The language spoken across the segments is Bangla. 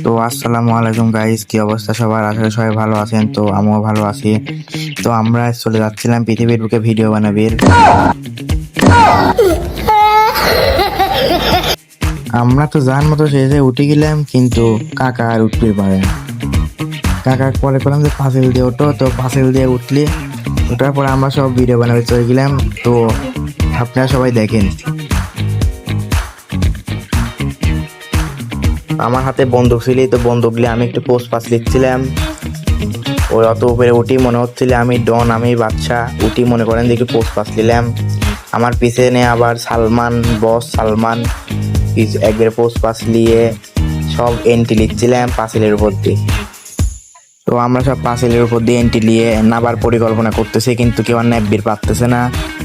তো আসসালামু আলাইকুম গাইস, কি অবস্থা সবার? আসলে সবাই ভালো আছেন। তো আমিও ভালো আছি। তো আমরা চলে যাচ্ছিলাম পৃথিবীর বুকে ভিডিও বানাবির। আমরা তো যার মতো শেষে উঠে গেলাম, কিন্তু কাকা আর উঠতে পারে না। কাকা পরে করলাম যে পাঁচিল দিয়ে ওঠো, তো পাঁচিল দিয়ে উঠলি। ওঠার পরে আমরা সব ভিডিও বানাবে চলে গেলাম। তো আপনারা সবাই দেখেন। আমার হাতে বন্দুক ছিল, তো বন্দুক নিয়ে আমি একটু পোস্ট পাস লিখছিলাম। ওই অত উপরে উঠি মনে হচ্ছিল আমি ডন, আমি বাদশা। উঠি মনে করেন যে একটু পোস্ট পাস নিলাম। আমার পিছনে আবার সালমান, বস সালমান একবারে পোস্ট পাস নিয়ে সব এন্ট্রি লিখছিলাম পাঁচিলের উপর দিয়ে। তো আমরা সব পাঁচিলের উপর দিয়ে এন্ট্রি নিয়ে নাবার পরিকল্পনা করতেছি, কিন্তু কেউ আর ন্যাবির পারতেছে না।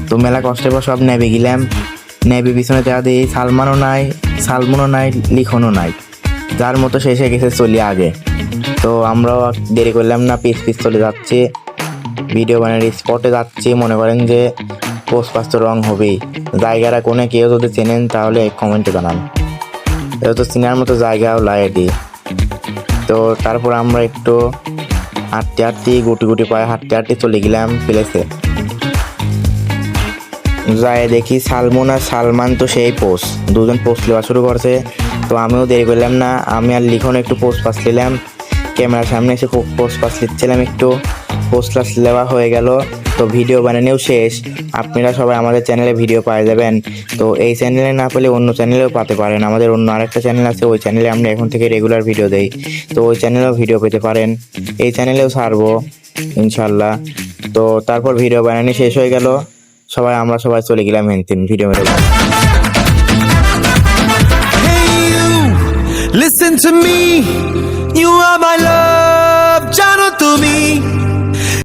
তো মেলা কষ্টের পর সব নেবে গেলাম। নেবি পিছনে দেখা দিই সালমানও নাই, সালমানও নাই, লিখনও নাই। যার মতো শেষে গেছে চলি আগে। তো আমরাও দেরি করলাম না, পিস পিস চলে যাচ্ছি, ভিডিও বানানোর স্পটে যাচ্ছি। মনে করেন যে পোস্ট পাস তো রং হবেই। জায়গাটা কোনে কেউ যদি চেনেন তাহলে কমেন্টে জানান। এটা তো চেনার মতো জায়গাও লাগে দিই। তো তারপর আমরা একটু হাঁটতে হাঁটতে গুটি গুটি পায়ে হাঁটতে হাঁটতে চলে গেলাম প্লেসে। যাই দেখি সালমান আর সালমান তো সেই পোস্ট, দুজন পোস্ট নেওয়া শুরু করছে। তো আমিও দেরি করলাম না, আমি আর লিখন একটু পোস্ট পাস নিলাম। ক্যামেরার সামনে এসে পোস্ট পাস লিখছিলাম, একটু পোস্ট পাস নেওয়া হয়ে গেল। তো ভিডিও বানানোও শেষ। আপনারা সবাই আমাদের চ্যানেলে ভিডিও পাওয়া যাবেন। তো এই চ্যানেলে না পেলে অন্য চ্যানেলেও পেতে পারেন। আমাদের অন্য আরেকটা চ্যানেল আছে, ওই চ্যানেলে আমরা এখন থেকে রেগুলার ভিডিও দেই। তো ওই চ্যানেলেও ভিডিও পেতে পারেন, এই চ্যানেলেও ছাড়বো ইনশাল্লাহ। তো তারপর ভিডিও বানানো শেষ হয়ে গেল, আমরা সবাই চলে গেলাম হেনতেন ভিডিও মেরে। Listen to me, you are my love.